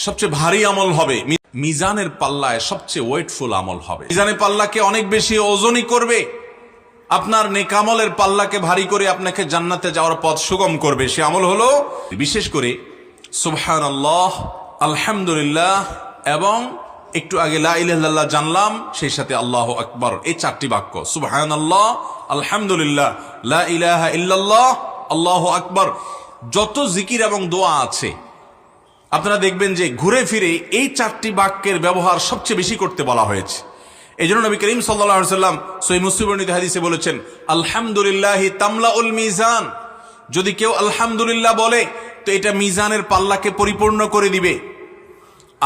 সবচেয়ে ভারী আমল হবে, মিজানের পাল্লায় সবচেয়ে ওয়েটফুল আমল হবে। মিজানের পাল্লাকে অনেক বেশি ওজনই করবে, আপনার নেকামলের পাল্লাকে ভারী করে আপনাকে জান্নাতে যাওয়ার পথ সুগম করবে। সে আমল হলো বিশেষ করে সুবহানাল্লাহ, আলহামদুলিল্লাহ এবং একটু আগে লা ইলাহা ইল্লাল্লাহ জানলাম, সেই সাথে আল্লাহু আকবার, এই চারটি বাক্য সুবহানাল্লাহ, আলহামদুলিল্লাহ, লা ইলাহা ইল্লাল্লাহ, আল্লাহু আকবার। যত জিকির এবং দোয়া আছে আপনারা দেখবেন যে ঘুরে ফিরে এই চারটি বাক্যের ব্যবহার সবচেয়ে বেশি করতে বলা হয়েছে। এই জন্য নবী করিম সাল্লাল্লাহু আলাইহি ওয়াসাল্লাম সহিহ মুসলিম বর্ণিত হাদিসে বলেছেন, আলহামদুলিল্লাহি তামলাউল মিজান। যদি কেউ আলহামদুলিল্লাহ বলে তো এটা মিজানের পাল্লাকে পরিপূর্ণ করে দিবে।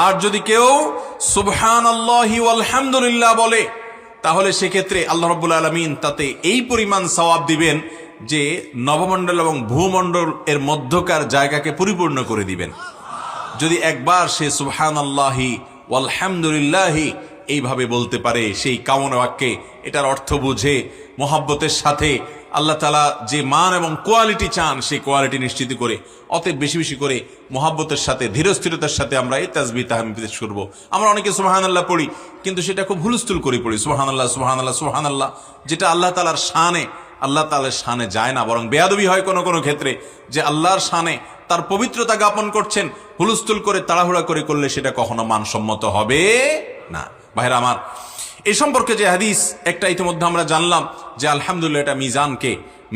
আর যদি কেউ সুবহানাল্লাহি ওয়া আলহামদুলিল্লাহ বলে তাহলে সেক্ষেত্রে আল্লাহ রাব্বুল আলামিন তাতে এই পরিমাণ সওয়াব দিবেন যে নবমণ্ডল এবং ভূমণ্ডল এর মধ্যকার জায়গাকে পরিপূর্ণ করে দিবেন। যদি একবার সে সুবহানাল্লাহি ওয়া আলহামদুলিল্লাহি এইভাবে বলতে পারে, সেই কামনা বাক্যে এটার অর্থ বুঝে মোহাব্বতের সাথে আল্লাহ তাআলা যে মান এবং কোয়ালিটি চান সেই কোয়ালিটি নিশ্চিত করে, অতএব বেশি বেশি করে মোহাব্বতের সাথে ধীরস্থিরতার সাথে আমরা এই তাসবিহ তাহমিদ পেশ করব। আমরা অনেকে সুবহানাল্লাহ পড়ি কিন্তু সেটা খুব হুলস্থুল করে পড়ি, সুবহানাল্লাহ সুবহানাল্লাহ সুবহানাল্লাহ, যেটা আল্লাহ তাআলার শানে, আল্লাহ তাআলার শানে যায় না, বরং বেয়াদবি হয় কোনো কোনো ক্ষেত্রে, যে আল্লাহর শানে তার পবিত্রতা জ্ঞাপন করছেন, হুলস্থুল করে তাড়াহুড়া করে করলে সেটা কখনো মানসম্মত হবে না। ভাইরা আমার, এই সম্পর্কে যে হাদিস একটা ইতিমধ্যে আমরা জানলাম যে আলহামদুলিল্লাহ এটা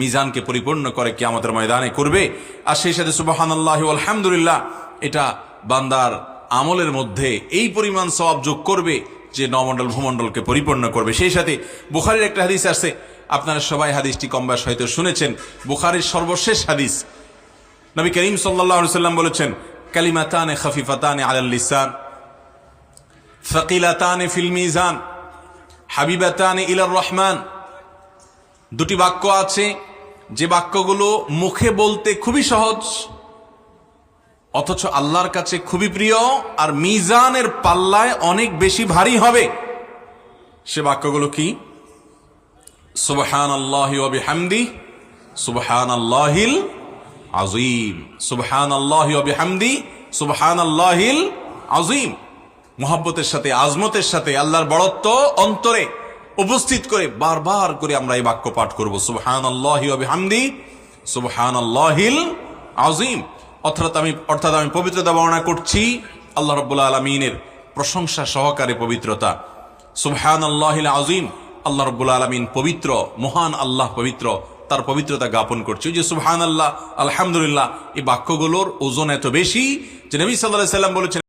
মিজানকে পরিপূর্ণ করে কিয়ামতের ময়দানে করবে। আর সেই সাথে সুবহানাল্লাহি ওয়া আলহামদুলিল্লাহ এটা বান্দার আমলের মধ্যে এই পরিমাণ সওয়াব যোগ করবে যে নবমণ্ডল ভূমণ্ডলকে পরিপূর্ণ করবে। সেই সাথে বুখারীর একটা হাদিস আছে, আপনারা সবাই হাদিসটি কম বেশ হয়তো শুনেছেন, বুখারীর সর্বশেষ হাদিস। নবী করিম সাল্লাল্লাহু আলাইহি ওয়াসাল্লাম বলেছেন, কালিমাতানে খাফিফাতানে আলাল লিসান সাকিলাতানে ফিল মিজান হাবিবাতানে ইলার রহমান। দুটি বাক্য আছে যে বাক্যগুলো মুখে বলতে খুবই সহজ অথচ আল্লাহর কাছে খুবই প্রিয়, আর মিজানের পাল্লায় অনেক বেশি ভারী হবে। সে বাক্যগুলো কি? সুবহানাল্লাহি ওয়া বিহামদিহি সুবহানাল্লাহিল আযীম, সুবহানাল্লাহি ওয়া বিহামদিহি সুবহানাল্লাহিল আযীম। মুহাব্বতের সাথে, আজমতের সাথে, আল্লাহর বড়ত্ব অন্তরে উপস্থিত করে বারবার করে আমরা এই বাক্য পাঠ করব, সুবহানাল্লাহি ওয়া বিহামদিহি সুবহানাল্লাহিল আযীম। অর্থাৎ আমি পবিত্রতা বর্ণনা করছি আল্লাহ রাব্বুল আলামিনের প্রশংসা সহকারে পবিত্রতা। সুবহানাল্লাহিল আযীম, আল্লাহ রাব্বুল আলামিন পবিত্র, মহান আল্লাহ পবিত্র, তার পবিত্রতা জ্ঞাপন করছি। যে সুবহানাল্লাহ, আলহামদুলিল্লাহ, এই বাক্যগুলোর ওজন এত বেশি যে নবী সাল্লাল্লাহু আলাইহি ওয়াসাল্লাম বলেছেন,